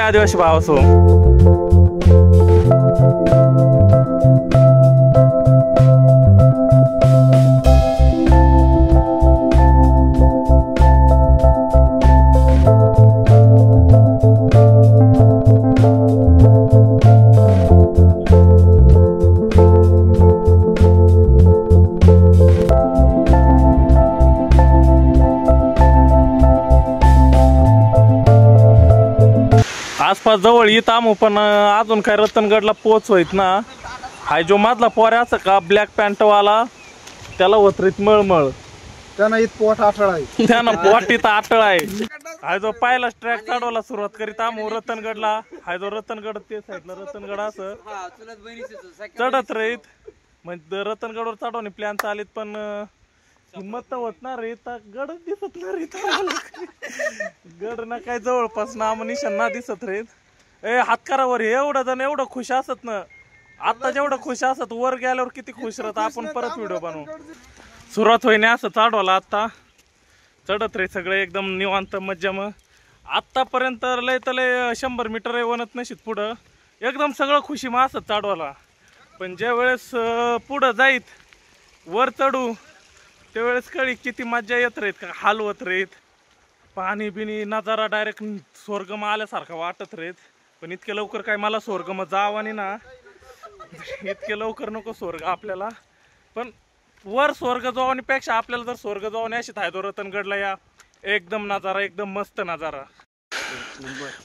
आदिवासी भावासो. आसपास जवळ येत आमो पण अजून काय रतनगडला पोहोचवत ना. हा जो मधला पोऱ्याचा का ब्लॅक पॅन्ट वाला त्याला वतरीत मळमळ त्यानं इत पोट आठळ आहे. त्यानं पोट इथं आठळ आहे. हा जो पहिला ट्रॅक चढवायला सुरुवात करीत आमो रतनगडला. हा जो रतनगड ते साईडला रतनगड असं चढत राहीत. म्हणजे रतनगडवर चढवणे प्लॅन चालीत पण हिंमत होत ना रे. गडच दिसत ना रे. गड ना काय जवळपास नाम निशाण ना दिसत रे. हातकारावर एवढं जण एवढं खुश असत ना. आता जेवढं खुश असत वर गेल्यावर किती खुश राहत. आपण परत व्हिडिओ बनवू. सुरुवात होईने असं चढवला. आता चढत रे सगळे एकदम निवांत मज्जा. मग आतापर्यंत लय तर लय 100 मीटर वनत नशीत पुढं एकदम सगळं खुशी मग असत चढवाला. पण ज्या वेळेस पुढं जाईत वर चढू त्यावेळेस कळी किती मज्जा येत राहीत. का हलवत राहीत. पाणी बिनी नजारा डायरेक्ट स्वर्गम आल्यासारखा वाटत राहीत. पण इतके लवकर काय मला स्वर्गम जावं आणि ना इतके लवकर नको स्वर्ग आपल्याला. पण वर स्वर्ग जावण्यापेक्षा आपल्याला जर स्वर्ग जावणे अशी थायदो रतनगडला या एकदम नजारा एकदम मस्त नजारा.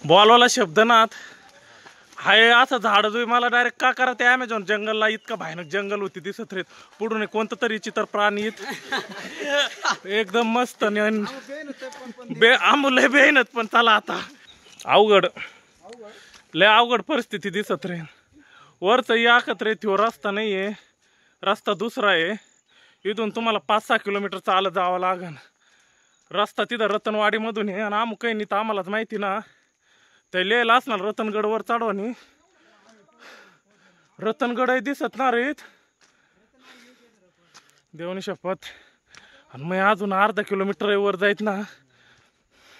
बॉलवाला शब्दनाथ हाय असं झाड जो मला डायरेक्ट का करा ते अमेझॉन जंगलला इतका भयानक जंगल होती दिसत राहीत. पुढून कोणतं तरी चित्र प्राणी एकदम मस्त लय बेहनत. पण चला आता अवघड लय अवघड परिस्थिती दिसत राहील. वरच याकत रे त्यो रस्ता नाहीये. रस्ता दुसरा आहे. इथून तुम्हाला 5-6 किलोमीटर चालत जावं लागन. रस्ता तिथं रतनवाडी मधून आहे आणि आम काही नाही तर आम्हालाच माहिती ना. ते लिहायला असणार रतनगडवर चढवणी. रतनगड दिसत ना रे देवनी शपथ. आणि मग अजून अर्धा किलोमीटर वर जायत ना.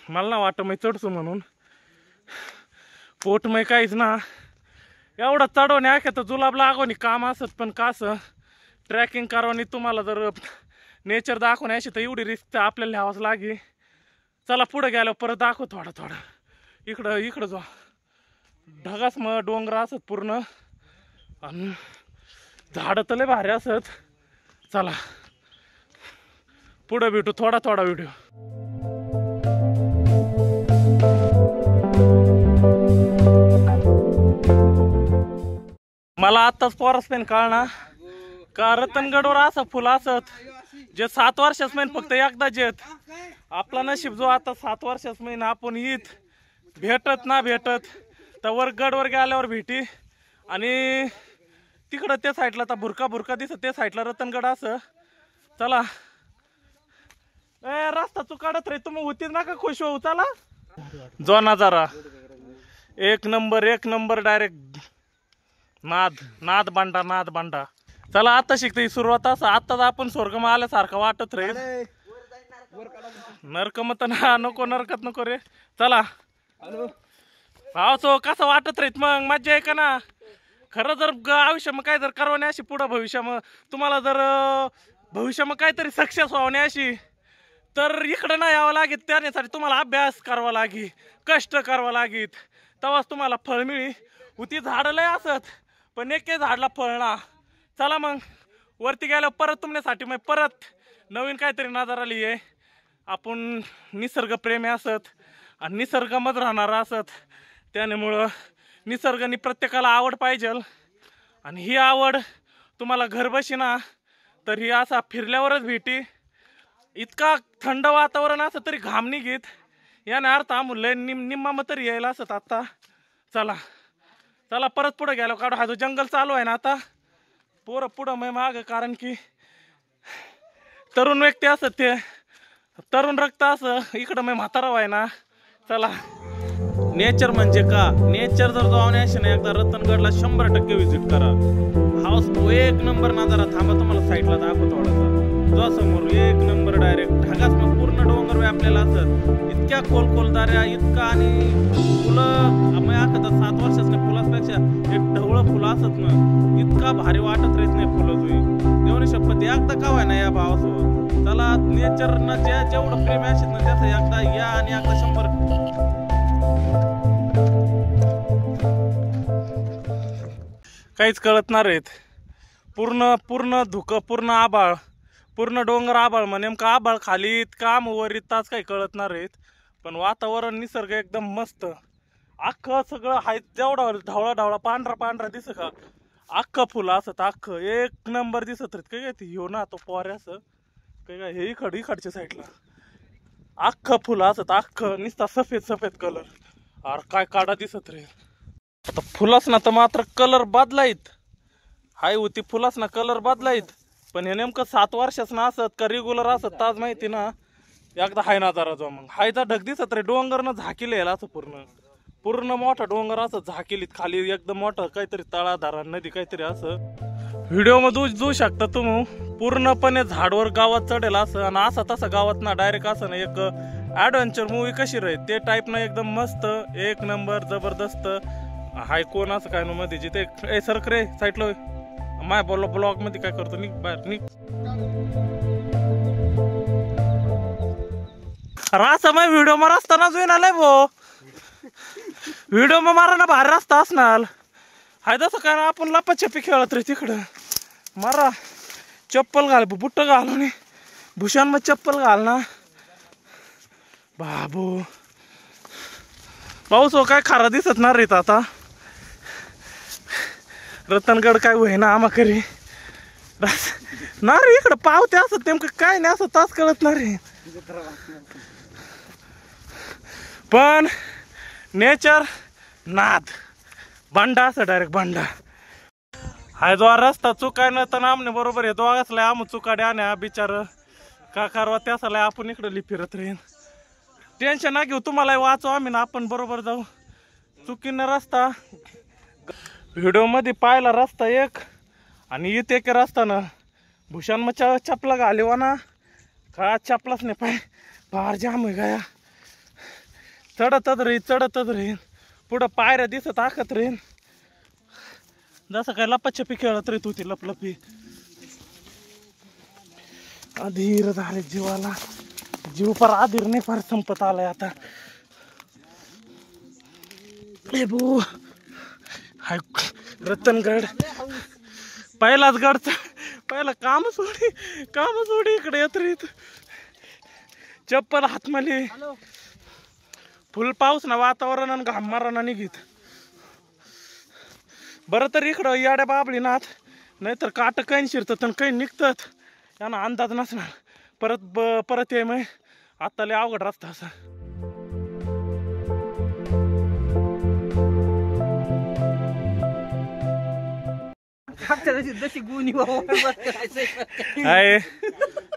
मला ना वाटत मी चढतो म्हणून. पोट मग काहीच ना एवढं चढवणे आख्या तर जुलाब लागवणी काम असत. पण कसं ट्रॅकिंग करावणी तुम्हाला जर नेचर दाखवणे अशी तर एवढी रिस्क तर आपल्याला लिहावंच लागे. चला पुढे गेल्यावर परत दाखव थोडा थोडा. इकडं जा ढगास मग डोंगर असत पूर्ण आणि झाडं तर लय भारी असत. चला पुढे भेटू थोडा थोडा व्हिडिओ. मला आत्ताच पोरसमेन कळना का रतनगडवर असं फुल असत जे 7 वर्षाच महिन फक्त एकदाच येत. आपला नशीब जो आता 7 वर्षाच महिन आपण येत भेटत ना भेटत तर वर गडवर गेल्यावर भेटी. आणि तिकडं त्या साईडला तर भुरका दिसत त्या साईडला रतनगड असं. चला रस्ता चुकाडत रे तुम्ही होतीच ना का खुश होऊ. चला जो नजारा एक नंबर डायरेक्ट नाद बांडा. चला आता शिकते सुरुवात असं. आताच आपण स्वर्गम आल्यासारखं वाटत रे. नरकमत ना नको नरकत नको रे. चला पावसो कसं वाटत राहीत मग मज्जा आहे का ना. खरं जर आयुष्य मग काय जर करवणे अशी पुढं भविष्य मग तुम्हाला जर भविष्य मग काहीतरी सक्सेस व्हावणे अशी तर इकडं नाही यावं लागेल. त्यासाठी तुम्हाला अभ्यास करावा लागेल कष्ट करावं लागेल तेव्हाच तुम्हाला फळ मिळी. होती झाडं लय असत पण एक झाडला फळ ना. चला मग वरती गेल्यावर परत तुमच्यासाठी मग परत नवीन काहीतरी नजारा लिहे. आपण निसर्गप्रेमी असत आणि निसर्गामध्ये राहणार असत. त्यामुळं निसर्गाने प्रत्येकाला आवड पाहिजे. आणि ही आवड तुम्हाला घर बशी ना तर ही असा फिरल्यावरच भेटी. इतका थंड वातावरण असं तरी घाम निघित याने अर्थ आमुलय निम्मा मग तरी यायला असत. आता चला परत पुढे गेलो काढू. हा जो जंगल चालू आहे ना आता पोरं पुढं मग माग. कारण की तरुण व्यक्ती असत ते तरुण रक्त असं इकडं मग म्हातारा आहे ना. चला नेचर म्हणजे का. नेचर जर जाऊन असे ना एकदा रतनगडला 100% विजिट करा. हाऊस एक नंबर नजारा. थांबा तुम्हाला साईडला दाखव थोडासा. जो समोर एक नंबर डायरेक्ट ढगास मग पूर्ण पूर्ण डोंगर व्यापलेला असत. इतक्या खोल दाऱ्या इतका आणि फुलं एखादा 7 वर्षाच्या फुलापेक्षा एक ढवळं फुलं असत ना, इतका भारी वाटत राहत नाही फुलं तुझी देवनी शपथ. एकदा का व्हाय ना या भावासोबत चला नेचरनं जेवढं प्रेम असेल ना त्याचं एकदा या आणि एकदा 100. काहीच कळत नाही रेत. पूर्ण धुकं, पूर्ण आभाळ, पूर्ण डोंगर आभाळ. मग नेमकं आभाळ खालीत काम वरीत ताच काही कळत नाही रेत. पण वातावरण निसर्ग एकदम मस्त. अख्खं सगळं हाय जेवढा ढवळा पांढरा दिसत का अख्खं फुलं असत. अख्खं एक नंबर दिसत राहत. काय ते हो ना तो पोऱ्या असं काय हे इकडच्या साईडला अख्खं फुलं असत. अख्खं निसता सफेद कलर. अरे काय काढा दिसत रे. आता फुलास ना तर मात्र कलर बदलायत. हाय होती फुलास ना कलर बदलायत. पण हे नेमकं 7 वर्षाच ना असत का रेग्युलर असत ताज माहिती ना. एकदा हाय ना जरा जो मग हायचा ढग दिसत रे. डोंगरनं झाकील यायला असं पूर्ण मोठा डोंगर असं झाकेलीत खाली एकदम मोठं काहीतरी तळाधारा नदी काहीतरी असं. व्हिडिओ मध्ये जाऊ शकता तुम्ही. पूर्णपणे झाडवर गावात चढेल असं आणि असा तसा गावात ना डायरेक्ट असं ना एक ऍडव्हेंचर मूवी कशी राहील ते टाईप ना एकदम मस्त एक नंबर जबरदस्त. हाय कोण असं काय मध्ये जिथे सरक रे साईडला माय ब्लॉग मध्ये काय करतो निघ बाहेर निघ. रासा माय व्हिडिओ मार असताना जोईन आलाय भो. व्हिडिओ मग मारा ना बाहेर रस्ता असणार हाय तसं काय ना आपण लपाछपी खेळत रे तिकडं. मारा चप्पल घाल बुट्ट घाल आणि भूषण मग चप्पल घाल ना बाबू. पाऊस हो काय खारा दिसत ना रे आता. रतनगड काय होईना आम्हा करी ना रे. इकडं पावते असत नेमकं काय नाही असं तास कळत ना रे. पण नेचर नाद भांडा असं डायरेक्ट भांडा. हाय जो रस्ता चुकाय ना तर आमने बरोबर आहे दोघासला आम चुकाडे आण्या बिचार का करवा त्यासाला आपण इकडे फिरत राहीन. टेन्शन ना घेऊ तुम्हाला वाचू आम्ही ना आपण बरोबर जाऊ. चुकीनं रस्ता व्हिडिओ मध्ये पाहिला रस्ता एक आणि इथे एक रस्ता ना भूषण मग चपला घालीवा ना का चपलाच नाही पाय फार जाम आहे गाया. चढतच राहीन पुढं पायऱ्या दिसत आखत राहीन जसं काय लपाछपी खेळत रे तू ती लपलपी. अधीर झाले जीवाला. जीव पर अधीर नाही फार संपत आलाय आता. बो हाय रतनगड पहिलाच गडचा पहिला काम सोडी इकडे येत रे. चप्पल हातमाली फुल पाऊस ना वातावरण आणि घाम माराना निघित. बरं तर इकडं याड्या बाबळी नाथ नाहीतर काट काही शिरतात आणि काही निघतात यांना अंदाज नसणार. परत ये मग आता लय अवघड रस्ता असा.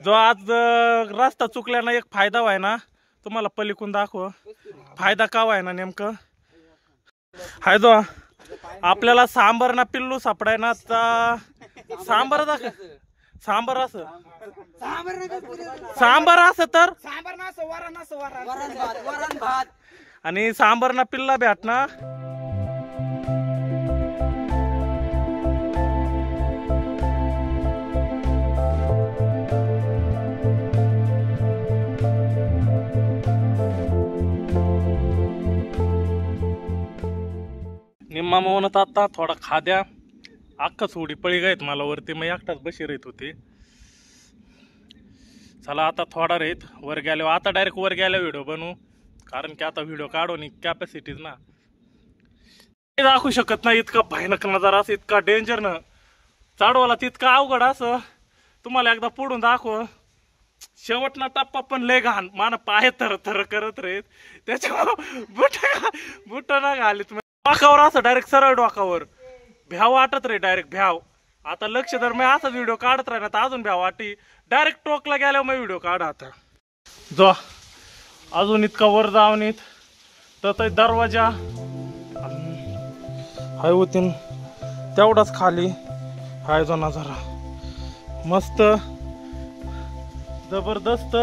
जो आज रस्ता चुकल्यानं एक फायदा व्हाय ना तुम्हाला पलीकडून दाखव. फायदा का व्हाय ना नेमकं हाय जो आपल्याला सांबर ना पिल्लू सापडाय ना सांबर असं तर आणि सांबर ना पिल्ला भेटना. निम्मा म्हणत आता थोडा खाद्या अख्खाच उडी पळी गायत मला वरती मग एकटाच बशी राहत होते. चला आता थोडा राहत वर गेलो. आता डायरेक्ट वर गेल्या व्हिडिओ बनवू कारण की आता व्हिडिओ काढून कॅपॅसिटीज ना दाखवू शकत नाही. इतका भयानक नजारा असं इतका डेंजर न चाडवाला तितका अवघड असं तुम्हाला एकदा पुढून दाखव. शेवटना टप्पा पण लय घाण मान पाय थर करत राहत त्याच्या बुट ना घालीत डोकावर असं डायरेक्ट सरळ डोकावर भ्याव वाटत रे डायरेक्ट भ्याव. आता लक्ष धर मी असा व्हिडिओ काढत राहिला तर अजून भ्याव वाटी. डायरेक्ट टोकला गेल्यावर मग व्हिडिओ काढा. आता जो अजून इतका वर जाऊन येत तर दरवाजा हाय होतीन तेवढाच खाली हाय जो नजारा मस्त जबरदस्त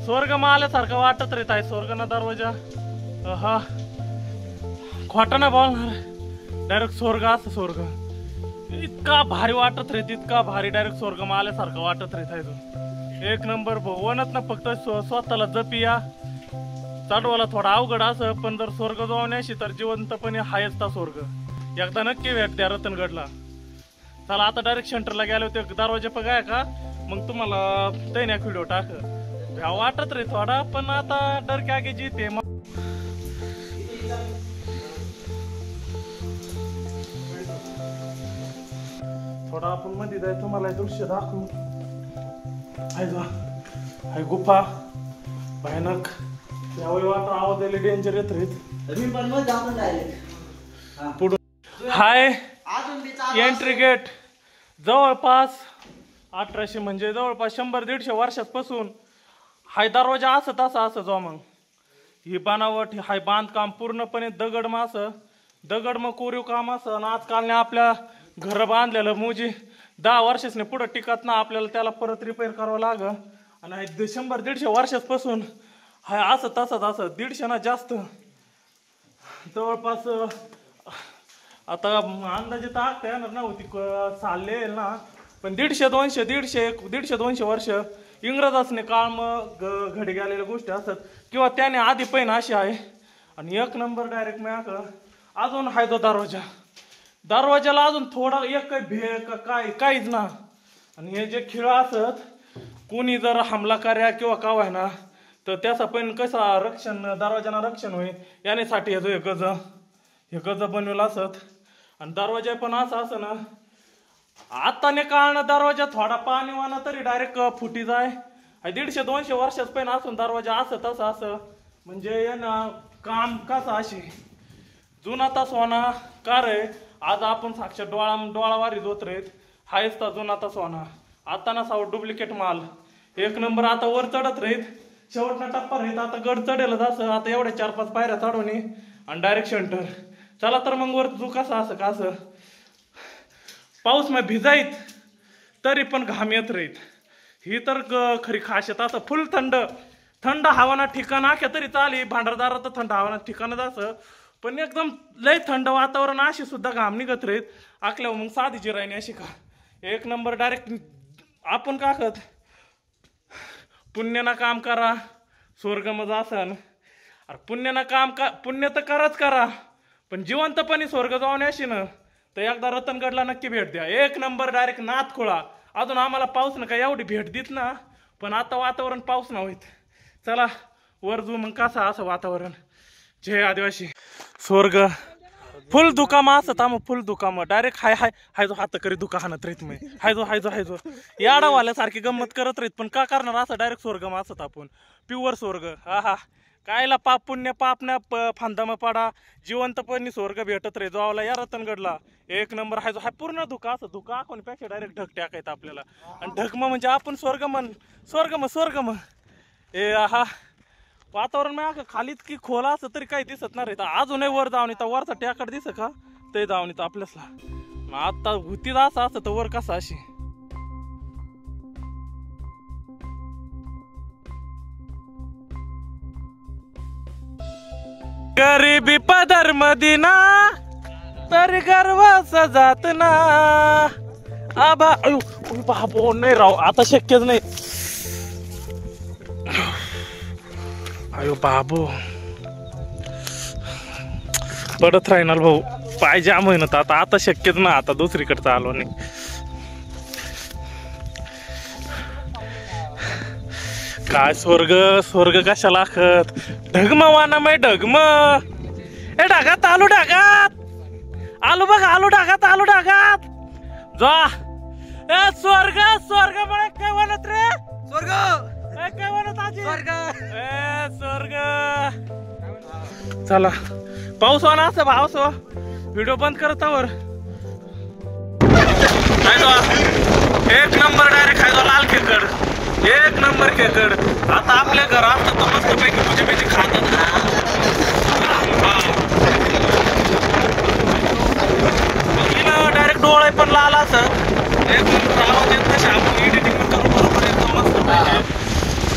स्वर्ग आल्यासारखं वाटत रे ताई. स्वर्ग ना दरवाजा. हा खोटा ना बोलणार, डायरेक्ट स्वर्ग असं स्वर्ग. इतका भारी वाटत रे, इतका भारी डायरेक्ट स्वर्ग आल्यासारखं वाटत रे ताई. तो एक नंबर वनत ना. फक्त स्वतःला जपी या. चढवायला थोडा अवघड असं, पण जर स्वर्ग जाऊन याशी तर जिवंतपणे हायच ता स्वर्ग. एकदा नक्की भेट द्या रतनगडला. चला आता डायरेक्ट सेंटरला गेले होते, दरवाजा बघाय का मग तुम्हाला त्याने एक व्हिडिओ टाक. भ्याव वाटत रे थोडा, पण आता डर क्या की जीते. थोडा आपण मध्ये जाय, तुम्हाला दृश्य दाखवू. हाय गुफा भयानक. यावेळी वाटत आवाज यायला डेंजर येत पुढून. हाय एंट्री गेट. जवळपास 1800 म्हणजे जवळपास 100-150 वर्षापासून हाय दरवाजा असं तसा असं जो. मग ही बनावट हाय बांधकाम पूर्णपणे दगड मग कोरीव काम असं. आणि आजकालने आपल्या घर बांधलेलं मुजी 10 वर्षाने पुढे टिकत ना, आपल्याला त्याला परत रिपेअर करावं लागं. आणि 100-150 वर्षापासून हाय असं तसंच असं. 150 ना जास्त जवळपास. आता अंदाजे तर आखता येणार नव्हती चालले ना, पण 150-200 वर्ष इंग्रजासने काळ मग घडी गेलेल्या गोष्टी असतात, किंवा त्याने आधी पण अशी आहे. आणि एक नंबर डायरेक्ट मी अजून हाय तो दरवाजाला अजून थोडा एक काही भे काय काहीच ना. आणि हे जे खिळ असत, कोणी जर हमला कार्या किंवा का आहे ना, तर त्याचा पण कसा रक्षण, दरवाजाना रक्षण होईल यासाठी हे गज बनवलं असत. आणि दरवाजा पण असं ना, आताने काळनं दरवाजा थोडा पाणी वाना तरी डायरेक्ट फुटी जाय. 150-200 वर्षाच पण असून दरवाजा असं तसं असं. म्हणजे ना काम कसं अशी जुना ता सोना कार आहे. आज आपण साक्षात डोळावारी जोत रेत हायच ता जुना ता सोना. आता ना साव डुप्लिकेट माल. एक नंबर. आता वर चढत राहीत, शेवटचा टप्पा राहीत. आता गड चढेलच असं. आता एवढ्या 4-5 पायऱ्या चढवणे आणि डायरेक्ट सेंटर. चला तर मग वर तू कसं असं का असं. पाऊस मग भिजाईत तरी पण घाम येत राहीत. ही तर खरी खासियत. असं फुल थंड हवाना ठिकाण आख्या तरी चाली. भांडारदारा तर थंड हवाना ठिकाणच असं, पण एकदम लय थंड वातावरण अशी सुद्धा घाम निघत राहीत. आखल्यावर मग साधीची राहिनी अशी का. एक नंबर डायरेक्ट. आपण का करत पुण्याना काम करा स्वर्ग मज असन. अरे पुण्य तर करा, पण जिवंतपणे स्वर्ग जाऊन याशी ना, तर एकदा रतनगडला नक्की भेट द्या. एक नंबर डायरेक्ट नाथखोळा. अजून आम्हाला पाऊस ना काय एवढी भेट देत ना, पण आता वातावरण पाऊस ना होईत. चला वर जू मग कसं असं वातावरण. जय आदिवासी. स्वर्ग फुल दुकाम असत. फुल दुकाम डायरेक्ट हाय जो हात करी दुका हाणत राहीत. मी हाय जो याडावाल्यासारखी गंमत करत राहीत. पण का करणार असं डायरेक्ट स्वर्ग असत. आपण प्युअर स्वर्ग. हा कायला पुण्य पापण्या फांदाम पाडा. जिवंतपणी स्वर्ग भेटत रे जोवाला या रतनगडला. एक नंबर हाय जो हाय पूर्ण धुका असं. धुका कोणपेक्षा डायरेक्ट ढग टाकायचं आपल्याला. आणि ढगम म्हणजे आपण स्वर्गम ए हा. वातावरण मग खालीच की खोला असं तरी काही दिसत नाही. अजूनही वर जाऊन येतं. वरचा ट्याकड दिसत का ते जाऊन येतं आपल्याला. आता हुतीत असं तर वर कसा अशी. गरीबी पदर मदीना तरी गर्व सजात ना. आबा बाबो नाही राव, आता शक्यच नाही. अयो बाबू पडत राहणार भाऊ. पाय जाम होईन. आता शक्यच ना. आता दुसरीकडे आलो नाही. काय स्वर्ग कशाला लाखत. ढगम वाना मै ढगम. ए ढगात आलू बघ. आलू ढगात जा. ए स्वर्ग मला काय म्हणत रे. स्वर्ग काय म्हणत आजी. स्वर्ग. चला पाऊस वाना असं पाऊस. व्हिडिओ बंद करतावर. एक नंबर डायरेक्ट खायचो लाल खेकड. एक नंबर खेकड. आता आपल्या घरात तर मस्त पैकी पुजी खातात. डायरेक्ट डोळे पण लाल असत. एक नंबर आवाज येत तसे आपण एडिटिंग करून बरोबर एकदम मस्त पाहिजे.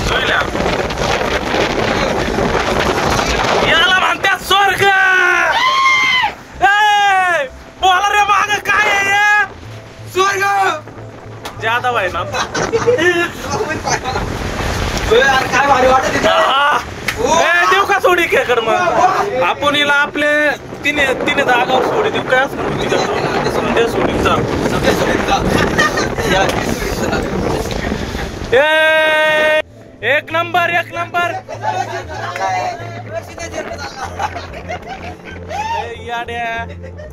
सोयल्या याला म्हणतात स्वर्ग. ए, बोला रे माग काय आहे स्वर्ग. जाधव आहे ना काय भारी वाटत देऊ का सोडी खेकड मग आपण हिला आपले तिने जागावर सोडी देऊ काय दे सोडी जा. एक नंबर याड्या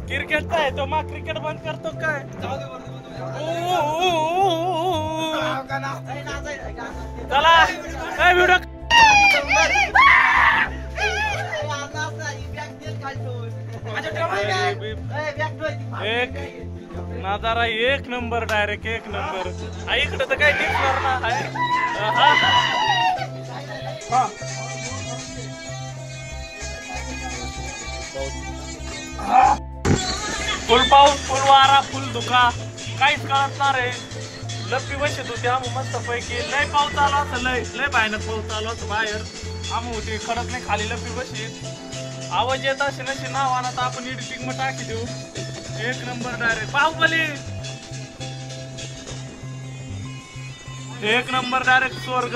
क्रिकेटचा आहे तो मग क्रिकेट बंद करतो काय. चला काय व्हिडिओ एक नजारा एक नंबर डायरेक्ट एक नंबर. इकडे तर काही दिसणार ना. फुल पाऊस फुल वारा फुल धुका काहीच कळत नाही रे. लपी बसत होती आम्ही मस्त पैकी. लय पाऊस आला असं लय भयानक पाऊस आला असं बाहेर. आम्ही होती खरंच नाही खाली लपी बशीत. आवाज येत असे नसे नाव आणा तर आपण एडिटिंग मध्ये टाकी देऊ. एक नंबर डायरेक्ट बाहुबली एक नंबर डायरेक्ट स्वर्ग.